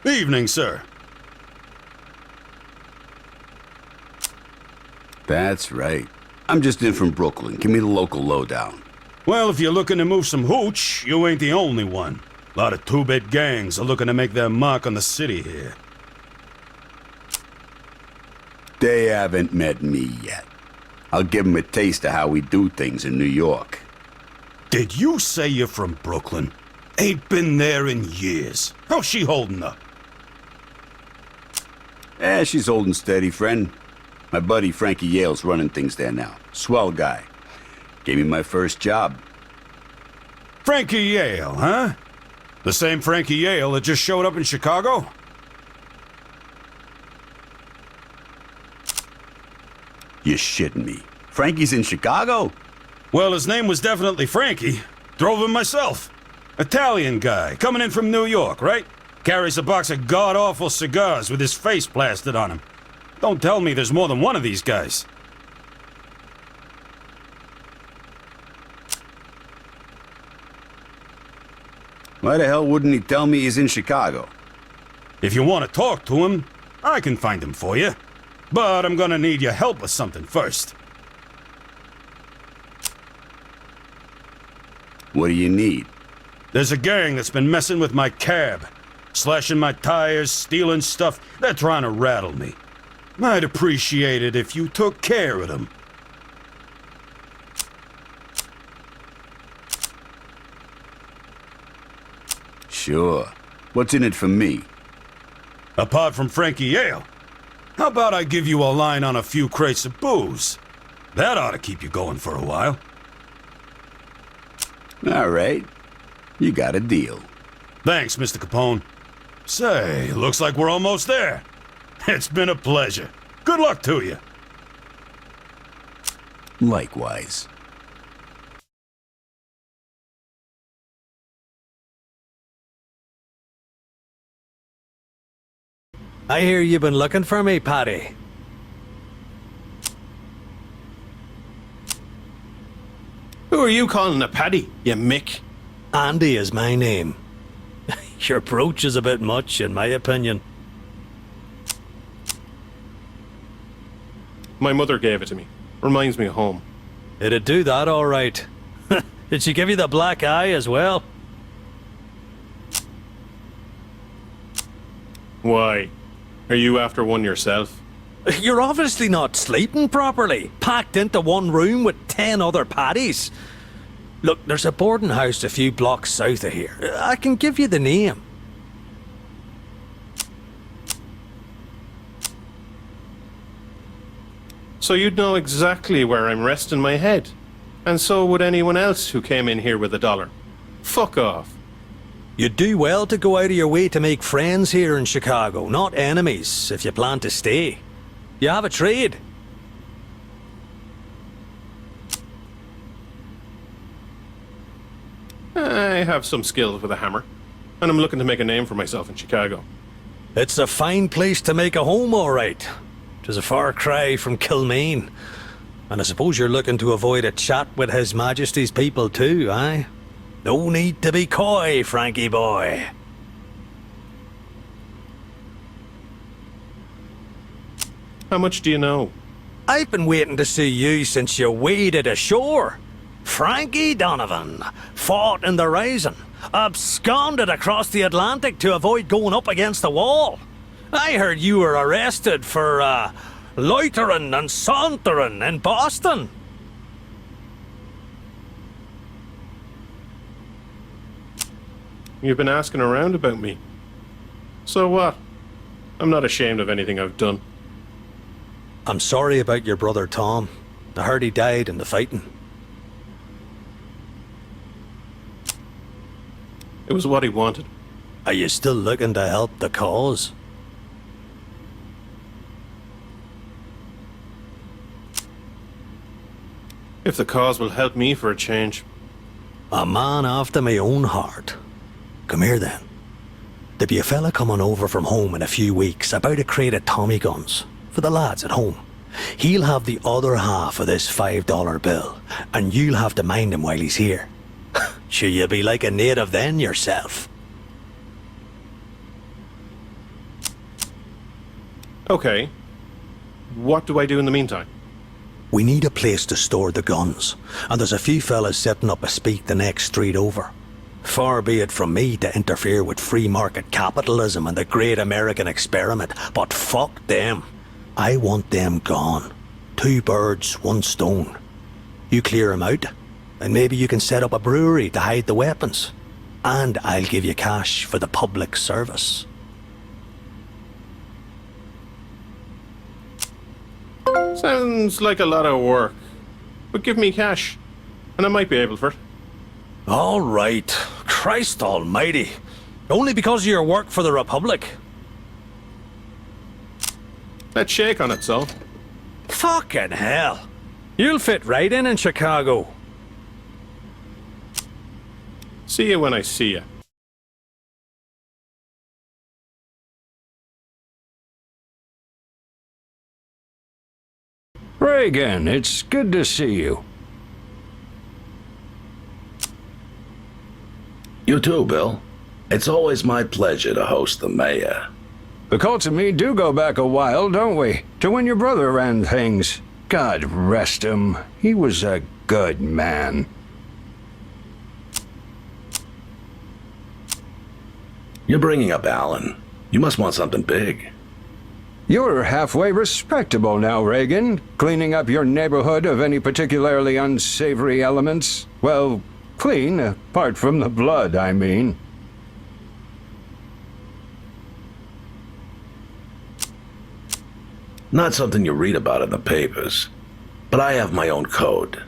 Evening, sir. That's right. I'm just in from Brooklyn. Give me the local lowdown. Well, if you're looking to move some hooch, you ain't the only one. A lot of two-bit gangs are looking to make their mark on the city here. They haven't met me yet. I'll give them a taste of how we do things in New York. Did you say you're from Brooklyn? Ain't been there in years. How's she holding up? She's holding steady, friend. My buddy Frankie Yale's running things there now. Swell guy. Gave me my first job. Frankie Yale, huh? The same Frankie Yale that just showed up in Chicago? You're shitting me. Frankie's in Chicago? Well, his name was definitely Frankie. Drove him myself. Italian guy, coming in from New York, right? Carries a box of god-awful cigars with his face plastered on him. Don't tell me there's more than one of these guys. Why the hell wouldn't he tell me he's in Chicago? If you want to talk to him, I can find him for you. But I'm gonna need your help with something first. What do you need? There's a gang that's been messing with my cab. Slashing my tires, stealing stuff. They're trying to rattle me. I'd appreciate it if you took care of them. Sure. What's in it for me? Apart from Frankie Yale, how about I give you a line on a few crates of booze? That ought to keep you going for a while. All right. You got a deal. Thanks, Mr. Capone. Say, looks like we're almost there. It's been a pleasure. Good luck to you. Likewise. I hear you've been looking for me, Paddy. Who are you calling a Paddy, you Mick? Andy is my name. Your brooch is a bit much, in my opinion. My mother gave it to me. Reminds me of home. It'd do that all right. Did she give you the black eye as well? Why? Are you after one yourself? You're obviously not sleeping properly, packed into one room with 10 other Paddies. Look, there's a boarding house a few blocks south of here. I can give you the name. So you'd know exactly where I'm resting my head. And so would anyone else who came in here with $1. Fuck off. You'd do well to go out of your way to make friends here in Chicago, not enemies, if you plan to stay. You have a trade. I have some skills with a hammer. And I'm looking to make a name for myself in Chicago. It's a fine place to make a home, all right. 'Tis a far cry from Kilmaine. And I suppose you're looking to avoid a chat with His Majesty's people too, aye? No need to be coy, Frankie boy. How much do you know? I've been waiting to see you since you waded ashore. Frankie Donovan fought in the Rising, absconded across the Atlantic to avoid going up against the wall. I heard you were arrested for, loitering and sauntering in Boston. You've been asking around about me. So what? I'm not ashamed of anything I've done. I'm sorry about your brother Tom. I heard he died in the fighting. It was what he wanted. Are you still looking to help the cause? If the cause will help me for a change. A man after my own heart. Come here then. There'll be a fella coming over from home in a few weeks about a crate of Tommy guns for the lads at home. He'll have the other half of this $5 bill, and you'll have to mind him while he's here. Sure, you'll be like a native then yourself. Okay. What do I do in the meantime? We need a place to store the guns, and there's a few fellas setting up a speak the next street over. Far be it from me to interfere with free market capitalism and the great American experiment, but fuck them. I want them gone. 2 birds, 1 stone. You clear them out, and maybe you can set up a brewery to hide the weapons. And I'll give you cash for the public service. Sounds like a lot of work. But give me cash, and I might be able for it. All right. Christ almighty. Only because of your work for the Republic. Let's shake on it, so. Fucking hell. You'll fit right in Chicago. See you when I see you. Reagan, it's good to see you. You too, Bill. It's always my pleasure to host the mayor. The Colts and me do go back a while, don't we? To when your brother ran things. God rest him. He was a good man. You're bringing up Alan. You must want something big. You're halfway respectable now, Reagan. Cleaning up your neighborhood of any particularly unsavory elements. Well, clean, apart from the blood, I mean. Not something you read about in the papers. But I have my own code.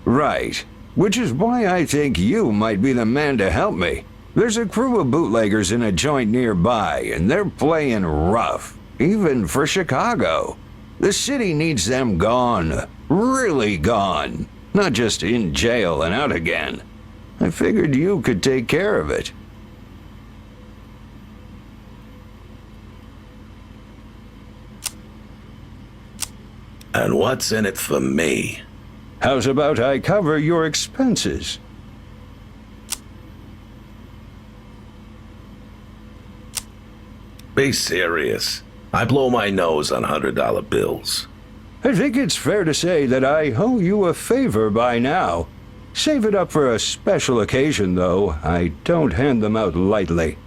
Right. Which is why I think you might be the man to help me. There's a crew of bootleggers in a joint nearby, and they're playing rough. Even for Chicago. The city needs them gone. Really gone. Not just in jail and out again. I figured you could take care of it. And what's in it for me? How's about I cover your expenses? Be serious. I blow my nose on $100 bills. I think it's fair to say that I owe you a favor by now. Save it up for a special occasion, though. I don't hand them out lightly.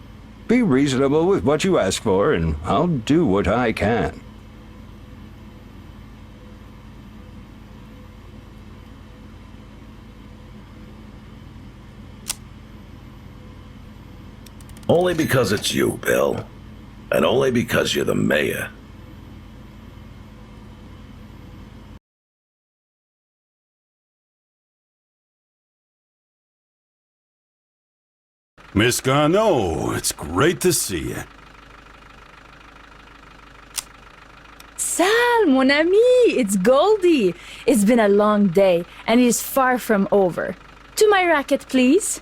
Be reasonable with what you ask for, and I'll do what I can. Only because it's you, Bill. And only because you're the mayor. Miss Garneau, it's great to see you. Sal, mon ami, it's Goldie. It's been a long day, and it is far from over. To my racket, please.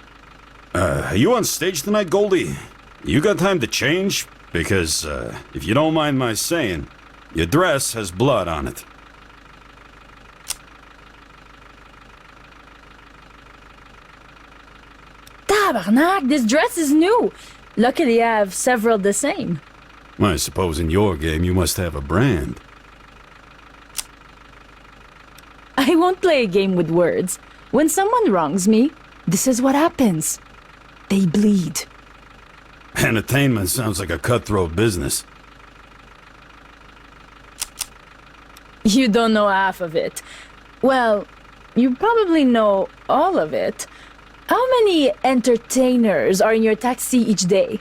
Are you on stage tonight, Goldie? You got time to change? Because, if you don't mind my saying, your dress has blood on it. Tabarnak, this dress is new. Luckily, I have several the same. I suppose in your game you must have a brand. I won't play a game with words. When someone wrongs me, this is what happens. They bleed. Entertainment sounds like a cutthroat business. You don't know half of it. Well, you probably know all of it. How many entertainers are in your taxi each day?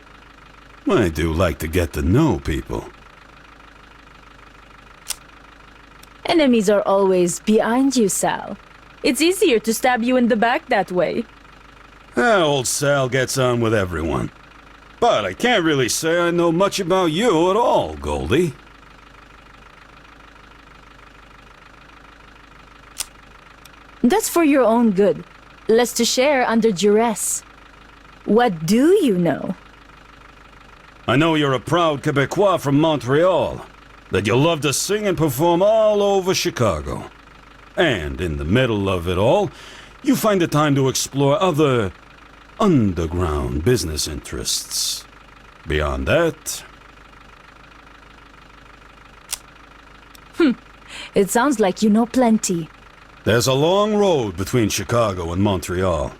I do like to get to know people. Enemies are always behind you, Sal. It's easier to stab you in the back that way. Old Sal gets on with everyone. But I can't really say I know much about you at all, Goldie. That's for your own good. Less to share under duress. What do you know? I know you're a proud Quebecois from Montreal, that you love to sing and perform all over Chicago. And in the middle of it all, you find the time to explore other underground business interests. Beyond that... It sounds like you know plenty. There's a long road between Chicago and Montreal.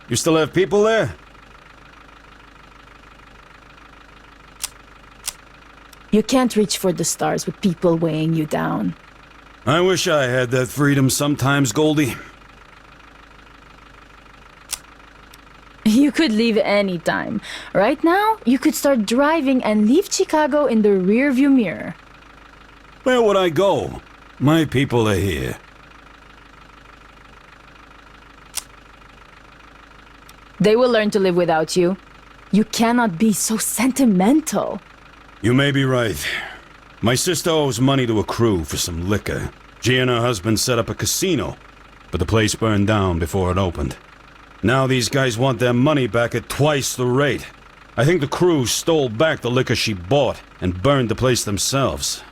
You still have people there? You can't reach for the stars with people weighing you down. I wish I had that freedom sometimes, Goldie. You could leave anytime. Right now, you could start driving and leave Chicago in the rearview mirror. Where would I go? My people are here. They will learn to live without you. You cannot be so sentimental. You may be right. My sister owes money to a crew for some liquor. She and her husband set up a casino, but the place burned down before it opened. Now these guys want their money back at twice the rate. I think the crew stole back the liquor she bought and burned the place themselves.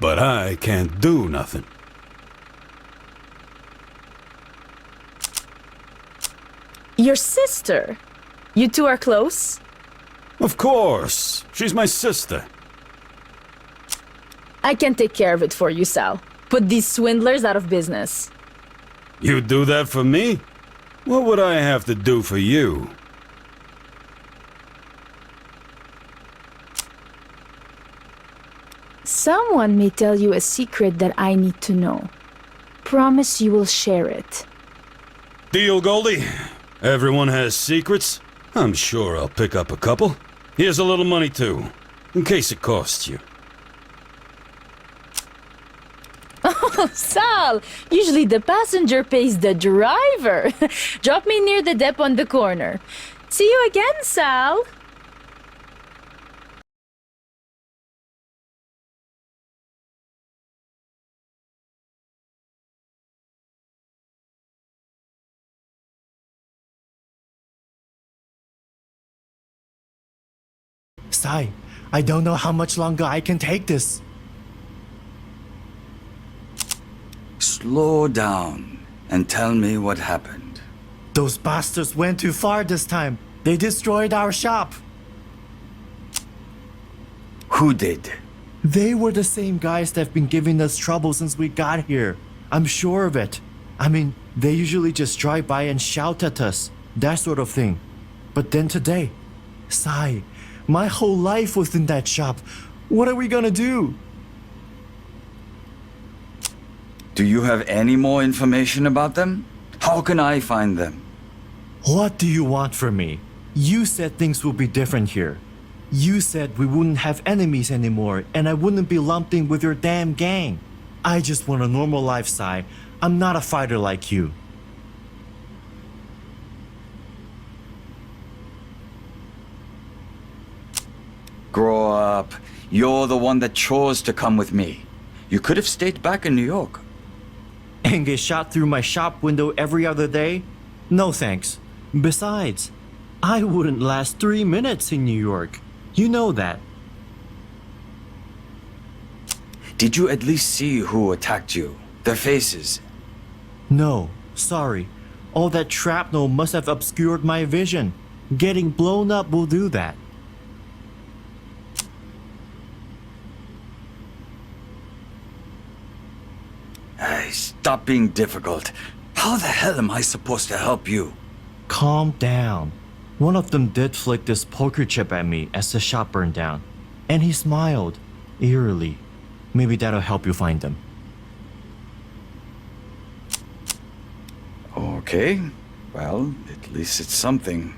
But I can't do nothing. Your sister? You two are close? Of course. She's my sister. I can take care of it for you, Sal. Put these swindlers out of business. You do that for me? What would I have to do for you? Someone may tell you a secret that I need to know. Promise you will share it. Deal, Goldie. Everyone has secrets. I'm sure I'll pick up a couple. Here's a little money, too, in case it costs you. Oh, Sal! Usually the passenger pays the driver. Drop me near the dep on the corner. See you again, Sal! Sai, I don't know how much longer I can take this. Slow down and tell me what happened. Those bastards went too far this time. They destroyed our shop. Who did? They were the same guys that have been giving us trouble since we got here. I'm sure of it. I mean, they usually just drive by and shout at us, that sort of thing. But then today, Sai, my whole life was in that shop. What are we gonna do? Do you have any more information about them? How can I find them? What do you want from me? You said things would be different here. You said we wouldn't have enemies anymore and I wouldn't be lumped in with your damn gang. I just want a normal life, Sai. I'm not a fighter like you. Grow up. You're the one that chose to come with me. You could have stayed back in New York. And get shot through my shop window every other day? No thanks. Besides, I wouldn't last 3 minutes in New York. You know that. Did you at least see who attacked you? Their faces? No, sorry. All that shrapnel must have obscured my vision. Getting blown up will do that. Stop being difficult. How the hell am I supposed to help you? Calm down. One of them did flick this poker chip at me as the shop burned down. And he smiled, eerily. Maybe that'll help you find them. Okay. Well, at least it's something.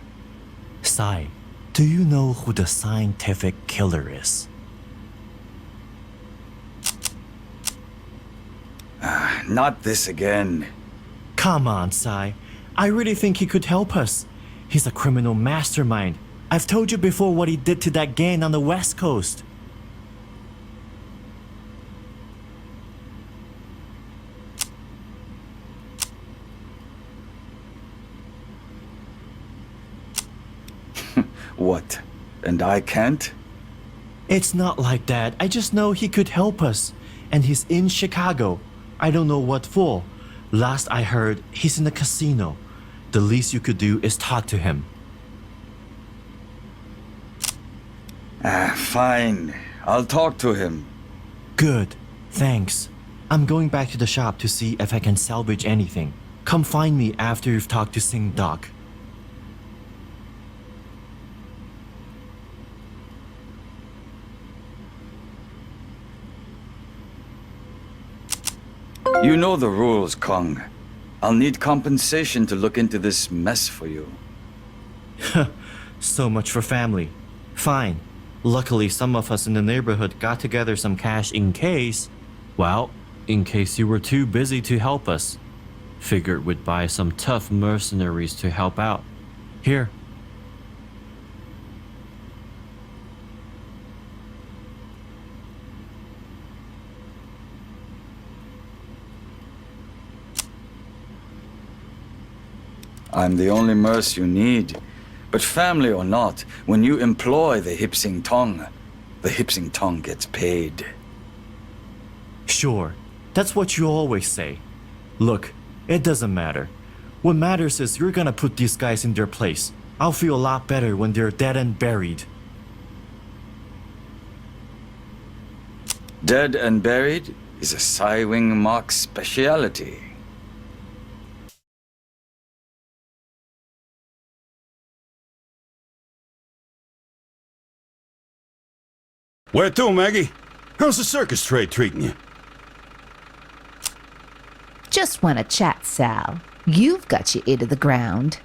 Sai, do you know who the scientific killer is? Not this again. Come on, Sai. I really think he could help us. He's a criminal mastermind. I've told you before what he did to that gang on the West Coast. What? And I can't? It's not like that. I just know he could help us. And he's in Chicago. I don't know what for. Last I heard, he's in a casino. The least you could do is talk to him. Fine. I'll talk to him. Good. Thanks. I'm going back to the shop to see if I can salvage anything. Come find me after you've talked to Sing Doc. You know the rules, Kong. I'll need compensation to look into this mess for you. So much for family. Fine. Luckily, some of us in the neighborhood got together some cash in case you were too busy to help us. Figured we'd buy some tough mercenaries to help out. Here. I'm the only merc you need. But family or not, when you employ the Hipsing Tong gets paid. Sure. That's what you always say. Look, it doesn't matter. What matters is you're gonna put these guys in their place. I'll feel a lot better when they're dead and buried. Dead and buried is a Psywing Mock speciality. Where to, Maggie? How's the circus trade treating you? Just want to chat, Sal. You've got your ear to the ground.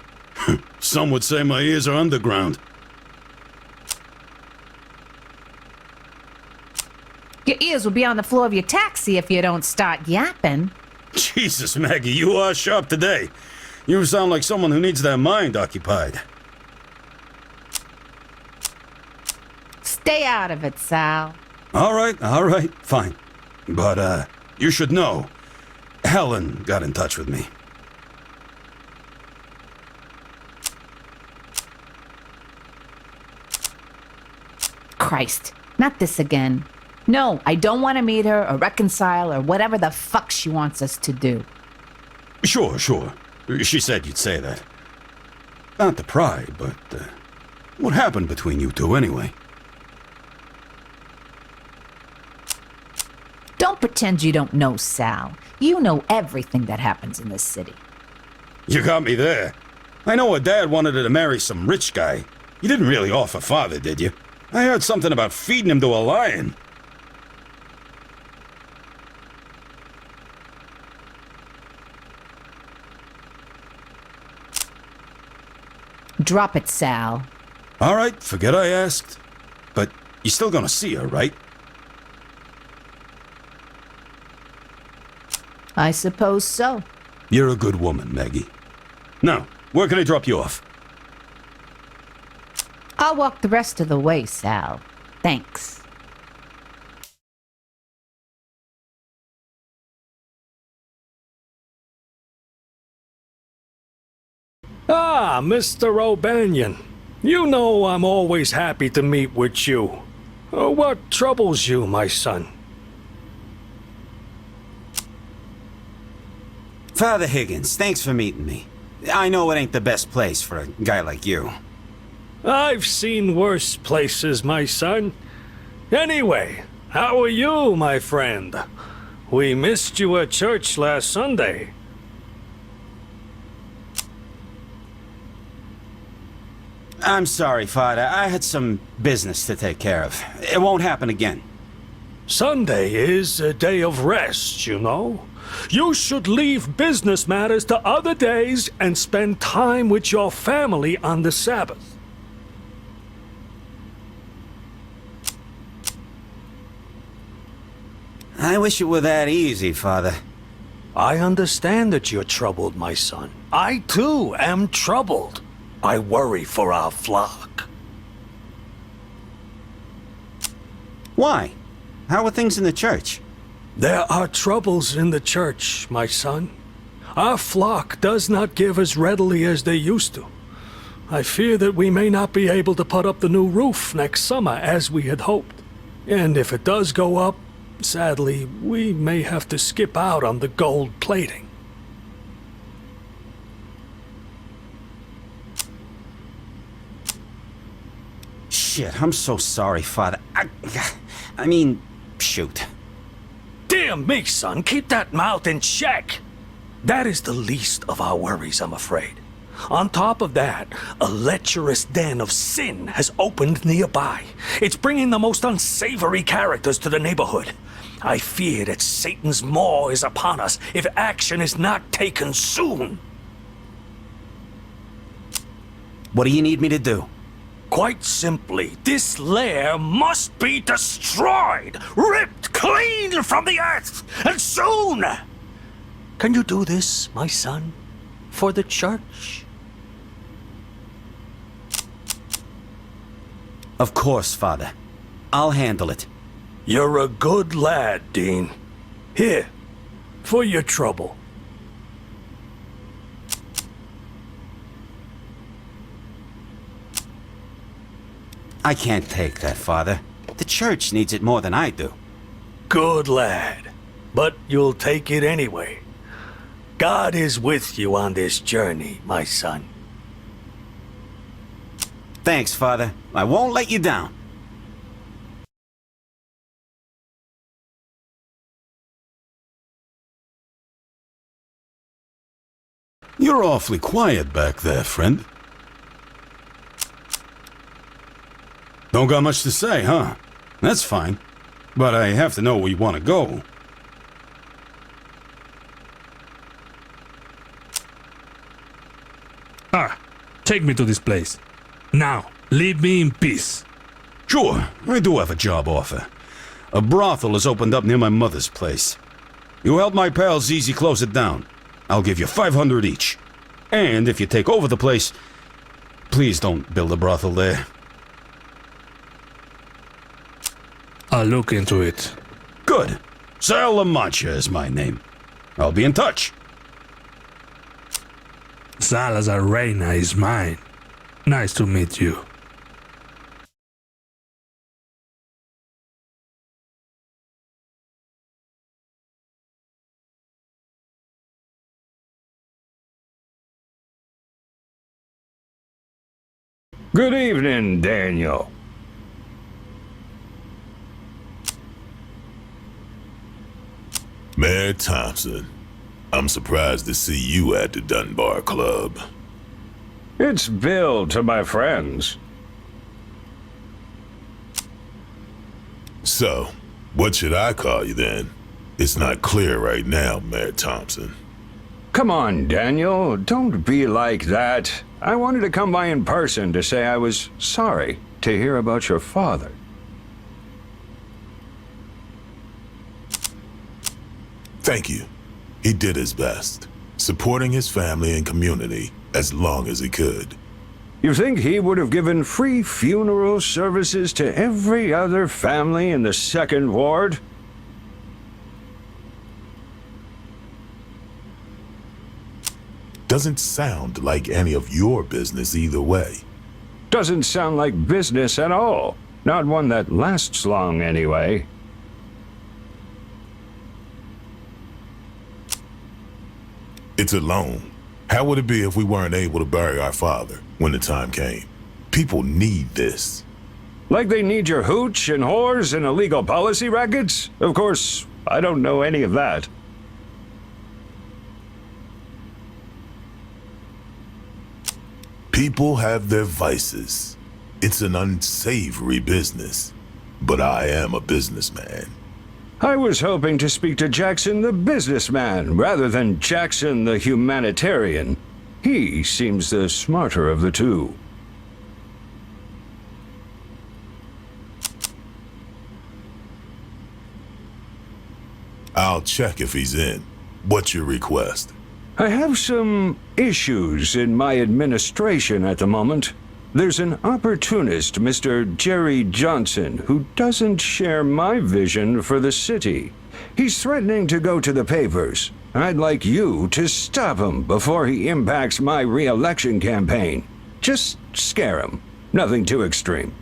Some would say my ears are underground. Your ears will be on the floor of your taxi if you don't start yapping. Jesus, Maggie, you are sharp today. You sound like someone who needs their mind occupied. Stay out of it, Sal. All right, fine. But, you should know, Helen got in touch with me. Christ, not this again. No, I don't want to meet her or reconcile or whatever the fuck she wants us to do. Sure. She said you'd say that. Not to pry, but, what happened between you two anyway? Don't pretend you don't know, Sal. You know everything that happens in this city. You got me there. I know her dad wanted her to marry some rich guy. You didn't really offer father, did you? I heard something about feeding him to a lion. Drop it, Sal. All right, forget I asked. But you're still gonna see her, right? I suppose so. You're a good woman, Maggie. Now, where can I drop you off? I'll walk the rest of the way, Sal. Thanks. Ah, Mr. O'Banion. You know I'm always happy to meet with you. What troubles you, my son? Father Higgins, thanks for meeting me. I know it ain't the best place for a guy like you. I've seen worse places, my son. Anyway, how are you, my friend? We missed you at church last Sunday. I'm sorry, Father. I had some business to take care of. It won't happen again. Sunday is a day of rest, you know. You should leave business matters to other days and spend time with your family on the Sabbath. I wish it were that easy, Father. I understand that you're troubled, my son. I, too, am troubled. I worry for our flock. Why? How are things in the church? There are troubles in the church, my son. Our flock does not give as readily as they used to. I fear that we may not be able to put up the new roof next summer as we had hoped. And if it does go up, sadly, we may have to skip out on the gold plating. Shit, I'm so sorry, Father. I mean, shoot. Damn Damn me, son. Keep that mouth in check. That is the least of our worries, I'm afraid. On top of that, a lecherous den of sin has opened nearby. It's bringing the most unsavory characters to the neighborhood. I fear that Satan's maw is upon us if action is not taken soon. What do you need me to do? Quite simply, this lair must be destroyed, ripped clean from the earth, and soon! Can you do this, my son, for the church? Of course, Father. I'll handle it. You're a good lad, Dean. Here, for your trouble. I can't take that, Father. The church needs it more than I do. Good lad. But you'll take it anyway. God is with you on this journey, my son. Thanks, Father. I won't let you down. You're awfully quiet back there, friend. Don't got much to say, huh? That's fine. But I have to know where you want to go. Take me to this place. Now, leave me in peace. Sure, I do have a job offer. A brothel has opened up near my mother's place. You help my pal Zizi close it down. I'll give you 500 each. And if you take over the place, please don't build a brothel there. I'll look into it. Good. Sal La Mancha is my name. I'll be in touch. Salazar Reyna is mine. Nice to meet you. Good evening, Daniel. Mayor Thompson, I'm surprised to see you at the Dunbar Club. It's Bill to my friends. So, what should I call you then? It's not clear right now, Mayor Thompson. Come on, Daniel, don't be like that. I wanted to come by in person to say I was sorry to hear about your father. Thank you. He did his best, supporting his family and community as long as he could. You think he would have given free funeral services to every other family in the Second Ward? Doesn't sound like any of your business either way. Doesn't sound like business at all. Not one that lasts long, anyway. It's a loan. How would it be if we weren't able to bury our father when the time came? People need this. Like they need your hooch and whores and illegal policy rackets? Of course, I don't know any of that. People have their vices. It's an unsavory business. But I am a businessman. I was hoping to speak to Jakson the businessman rather than Jakson the humanitarian. He seems the smarter of the two. I'll check if he's in. What's your request? I have some issues in my administration at the moment. There's an opportunist, Mr. Jerry Johnson, who doesn't share my vision for the city. He's threatening to go to the papers. I'd like you to stop him before he impacts my re-election campaign. Just scare him. Nothing too extreme.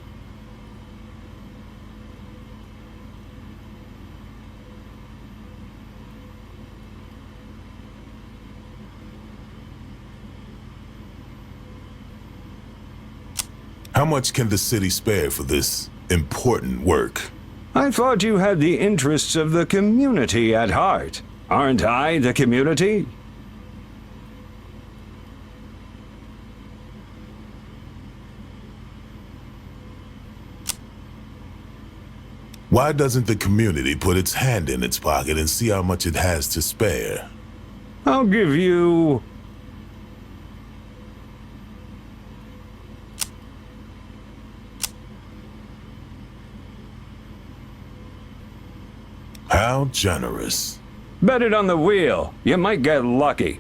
How much can the city spare for this important work? I thought you had the interests of the community at heart. Aren't I the community? Why doesn't the community put its hand in its pocket and see how much it has to spare? I'll give you... How generous. Bet it on the wheel. You might get lucky.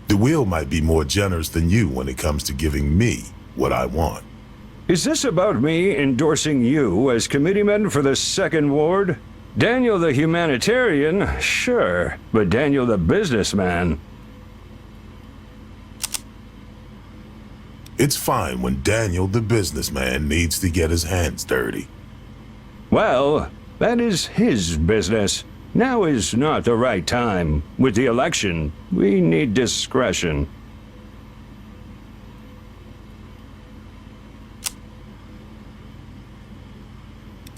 The wheel might be more generous than you when it comes to giving me what I want. Is this about me endorsing you as committeeman for the Second Ward? Daniel the humanitarian, sure, but Daniel the businessman. It's fine when Daniel the businessman needs to get his hands dirty. Well, that is his business. Now is not the right time. With the election, we need discretion.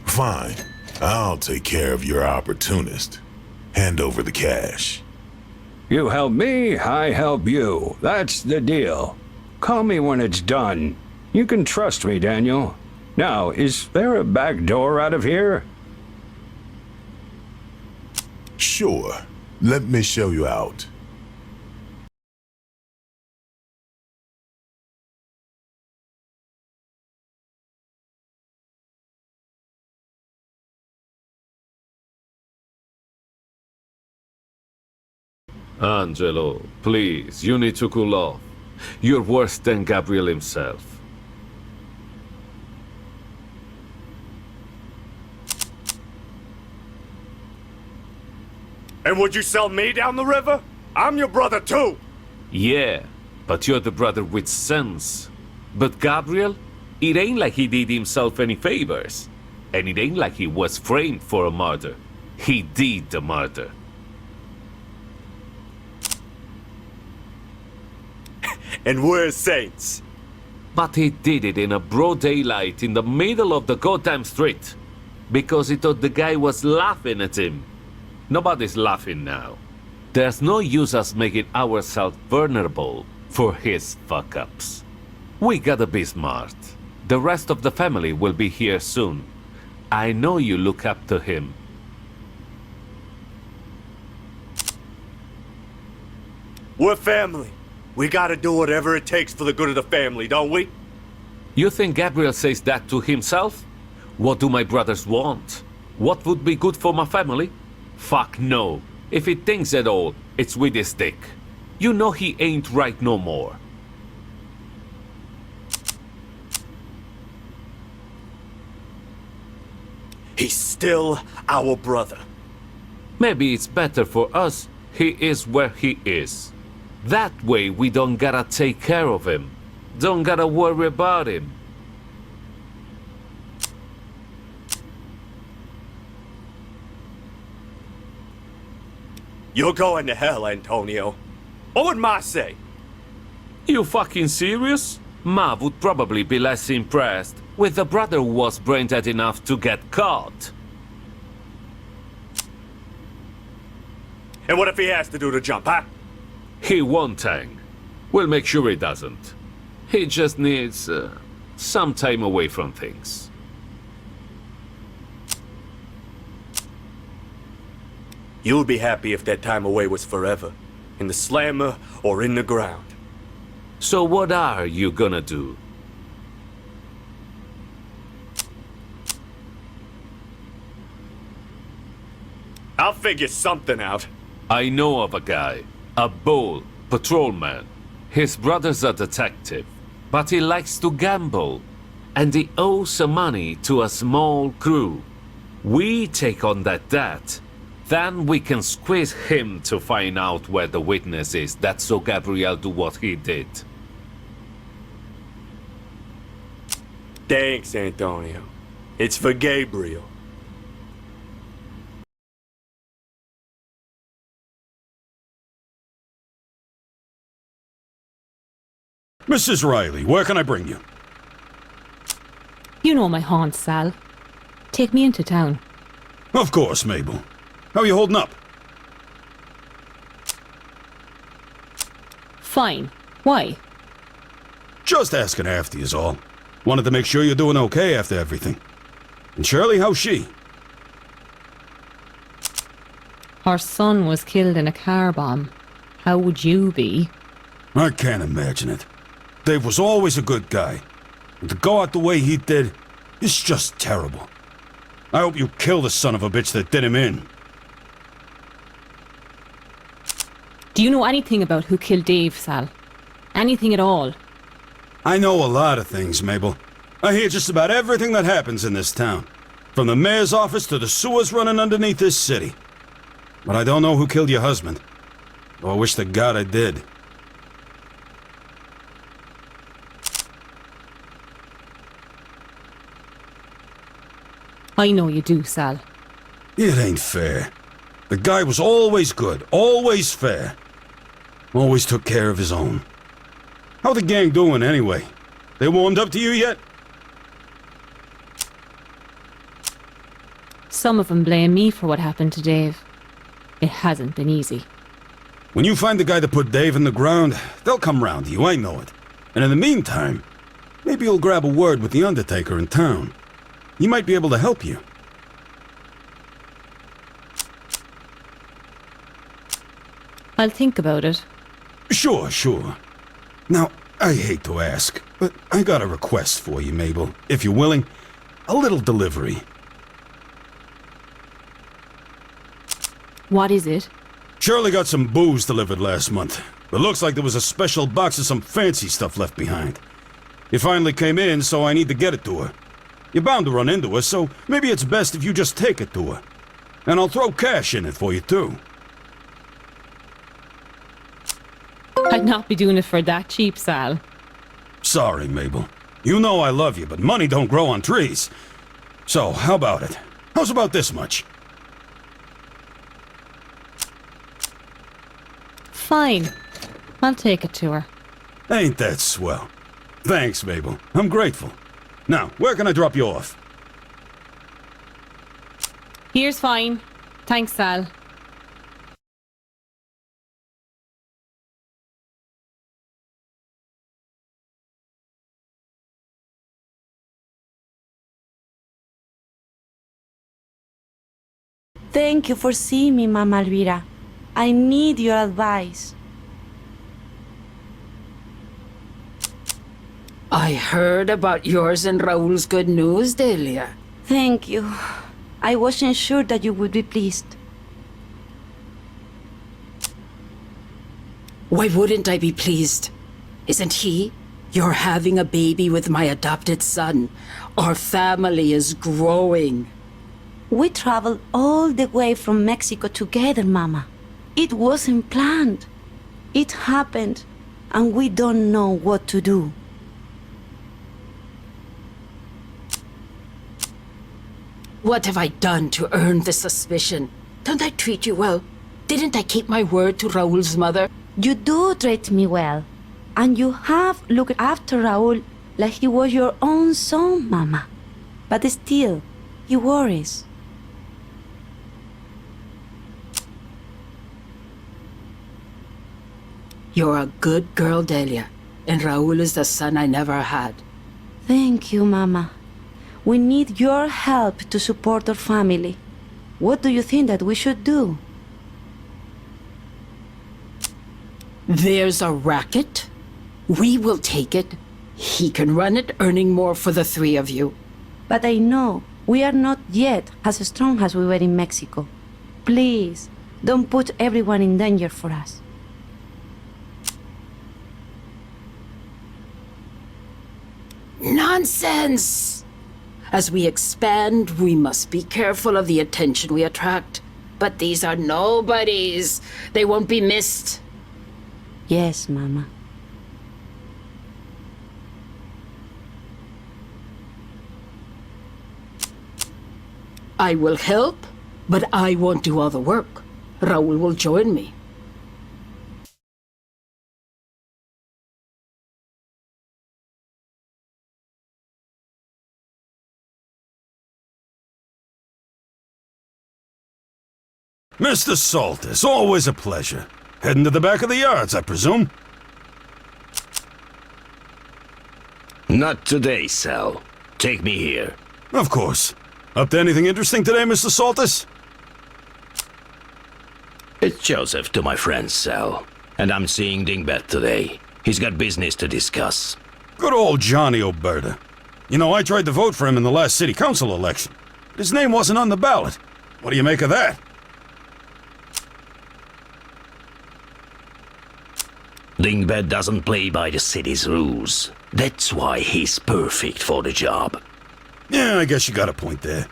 Fine. I'll take care of your opportunist. Hand over the cash. You help me, I help you. That's the deal. Call me when it's done. You can trust me, Daniel. Now, is there a back door out of here? Sure. Let me show you out. Angelo, please, you need to cool off. You're worse than Gabriel himself. And would you sell me down the river? I'm your brother too! Yeah, but you're the brother with sense. But Gabriel, it ain't like he did himself any favors. And it ain't like he was framed for a murder. He did the murder. And we're saints. But he did it in a broad daylight in the middle of the goddamn street. Because he thought the guy was laughing at him. Nobody's laughing now. There's no use us making ourselves vulnerable for his fuck-ups. We gotta be smart. The rest of the family will be here soon. I know you look up to him. We're family. We gotta do whatever it takes for the good of the family, don't we? You think Gabriel says that to himself? What do my brothers want? What would be good for my family? Fuck no. If he thinks at all, it's with his dick. You know he ain't right no more. He's still our brother. Maybe it's better for us he is where he is. That way we don't gotta take care of him. Don't gotta worry about him. You're going to hell, Antonio. What would Ma say? You fucking serious? Ma would probably be less impressed with the brother who was brain dead enough to get caught. And what if he has to do the jump, huh? He won't, Tang. We'll make sure he doesn't. He just needs some time away from things. You'll be happy if that time away was forever. In the slammer or in the ground. So what are you gonna do? I'll figure something out. I know of a guy. A bull patrolman. His brother's a detective. But he likes to gamble. And he owes some money to a small crew. We take on that debt. Then we can squeeze him to find out where the witness is that saw Gabriel do what he did. Thanks, Antonio. It's for Gabriel. Mrs. Ryley, where can I bring you? You know my haunts, Sal. Take me into town. Of course, Mabel. How are you holding up? Fine. Why? Just asking after you's all. Wanted to make sure you're doing okay after everything. And Shirley, how's she? Her son was killed in a car bomb. How would you be? I can't imagine it. Dave was always a good guy. And to go out the way he did, is just terrible. I hope you kill the son of a bitch that did him in. Do you know anything about who killed Dave, Sal? Anything at all? I know a lot of things, Mabel. I hear just about everything that happens in this town. From the mayor's office to the sewers running underneath this city. But I don't know who killed your husband. Though I wish to God I did. I know you do, Sal. It ain't fair. The guy was always good, always fair. Always took care of his own. How the gang doing anyway? They warmed up to you yet? Some of them blame me for what happened to Dave. It hasn't been easy. When you find the guy that put Dave in the ground, they'll come round to you, I know it. And in the meantime, maybe you'll grab a word with the Undertaker in town. He might be able to help you. I'll think about it. Sure. Now, I hate to ask, but I got a request for you, Mabel. If you're willing, a little delivery. What is it? Shirley got some booze delivered last month. But looks like there was a special box of some fancy stuff left behind. It finally came in, so I need to get it to her. You're bound to run into her, so maybe it's best if you just take it to her. And I'll throw cash in it for you, too. I'd not be doing it for that cheap, Sal. Sorry, Mabel. You know I love you, but money don't grow on trees. So, how about it? How's about this much? Fine. I'll take it to her. Ain't that swell? Thanks, Mabel. I'm grateful. Now, where can I drop you off? Here's fine. Thanks, Sal. Thank you for seeing me, Mama Elvira. I need your advice. I heard about yours and Raul's good news, Delia. Thank you. I wasn't sure that you would be pleased. Why wouldn't I be pleased? Isn't he? You're having a baby with my adopted son. Our family is growing. We traveled all the way from Mexico together, Mama. It wasn't planned. It happened, and we don't know what to do. What have I done to earn this suspicion? Don't I treat you well? Didn't I keep my word to Raul's mother? You do treat me well. And you have looked after Raul like he was your own son, Mama. But still, he worries. You're a good girl, Delia. And Raul is the son I never had. Thank you, Mama. We need your help to support our family. What do you think that we should do? There's a racket. We will take it. He can run it, earning more for the three of you. But I know we are not yet as strong as we were in Mexico. Please, don't put everyone in danger for us. Nonsense! As we expand, we must be careful of the attention we attract. But these are nobodies. They won't be missed. Yes, Mama. I will help, but I won't do all the work. Raul will join me. Mr. Saltis, always a pleasure. Heading to the back of the yards, I presume? Not today, Sal. Take me here. Of course. Up to anything interesting today, Mr. Saltis? It's Joseph to my friend, Sal. And I'm seeing Dingbat today. He's got business to discuss. Good old Johnny Oberta. You know, I tried to vote for him in the last city council election. His name wasn't on the ballot. What do you make of that? Dingbat doesn't play by the city's rules. That's why he's perfect for the job. Yeah, I guess you got a point there.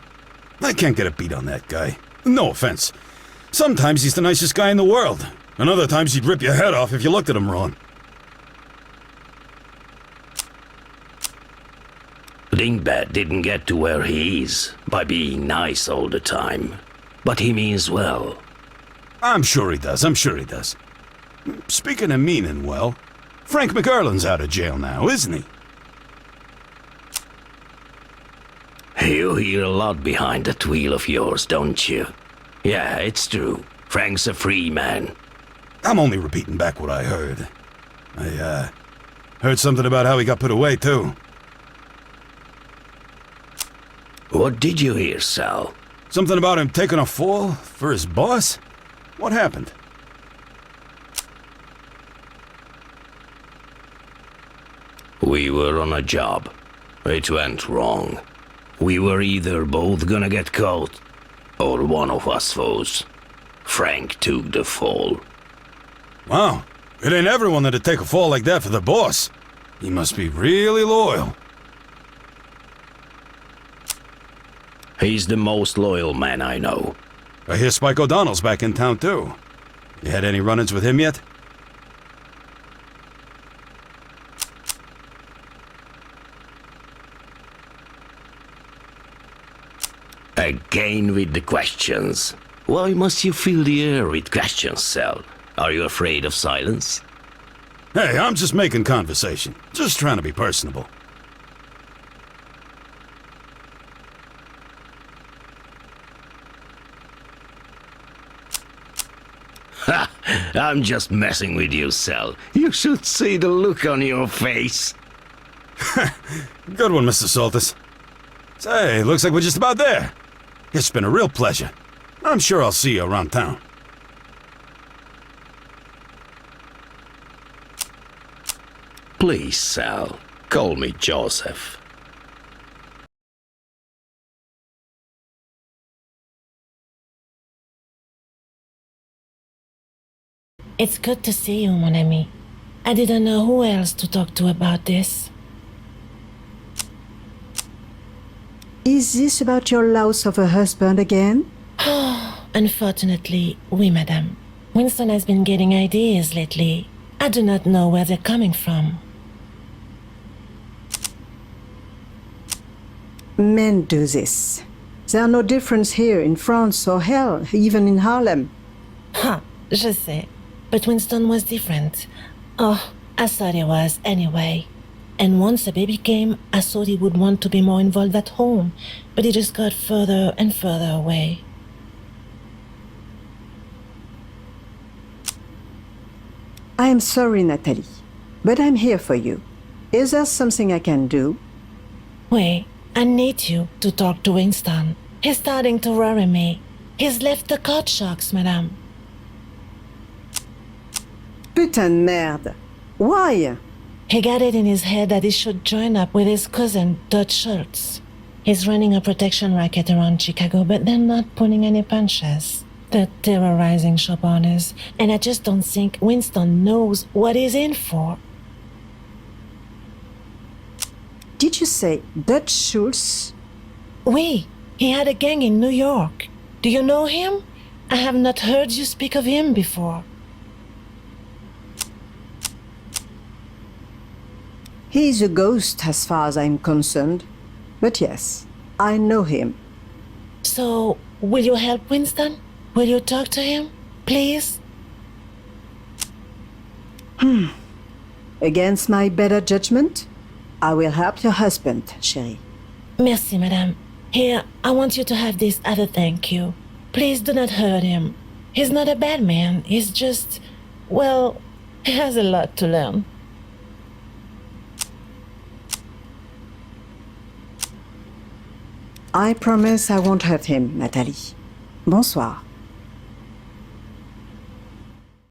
I can't get a beat on that guy. No offense. Sometimes he's the nicest guy in the world, and other times he'd rip your head off if you looked at him wrong. Dingbat didn't get to where he is by being nice all the time. But he means well. I'm sure he does, I'm sure he does. Speaking of meaning well, Frank McErlin's out of jail now, isn't he? You hear a lot behind that wheel of yours, don't you? Yeah, it's true. Frank's a free man. I'm only repeating back what I heard. I, heard something about how he got put away, too. What did you hear, Sal? Something about him taking a fall for his boss? What happened? We were on a job. It went wrong. We were either both gonna get caught, or one of us was. Frank took the fall. Wow, it ain't everyone that'd take a fall like that for the boss. He must be really loyal. He's the most loyal man I know. I hear Spike O'Donnell's back in town, too. You had any run-ins with him yet? Again with the questions. Why must you fill the air with questions, Sal? Are you afraid of silence? Hey, I'm just making conversation. Just trying to be personable. Ha! I'm just messing with you, Sal. You should see the look on your face. Good one, Mr. Saltis. Say, looks like we're just about there. It's been a real pleasure. I'm sure I'll see you around town. Please, Sal, call me Joseph. It's good to see you, mon ami. I didn't know who else to talk to about this. Is this about your loss of a husband again? Unfortunately, oui, madame. Winston has been getting ideas lately. I do not know where they're coming from. Men do this. There's no difference here in France or hell, even in Harlem. Ha, je sais. But Winston was different. Oh, I thought he was anyway. And once the baby came, I thought he would want to be more involved at home, but he just got further and further away. I am sorry, Natalie, but I'm here for you. Is there something I can do? Wait, I need you to talk to Winston. He's starting to worry me. He's left the card sharks, madame. Putain de merde. Why? He got it in his head that he should join up with his cousin, Dutch Schultz. He's running a protection racket around Chicago, but they're not pulling any punches. They're terrorizing shop owners, and I just don't think Winston knows what he's in for. Did you say Dutch Schultz? Oui, he had a gang in New York. Do you know him? I have not heard you speak of him before. He's a ghost as far as I'm concerned. But yes, I know him. So, will you help Winston? Will you talk to him, please? Against my better judgment, I will help your husband, chérie. Merci, madame. Here, I want you to have this as a thank you. Please do not hurt him. He's not a bad man. He's just, well, he has a lot to learn. I promise I won't hurt him, Natalie. Bonsoir.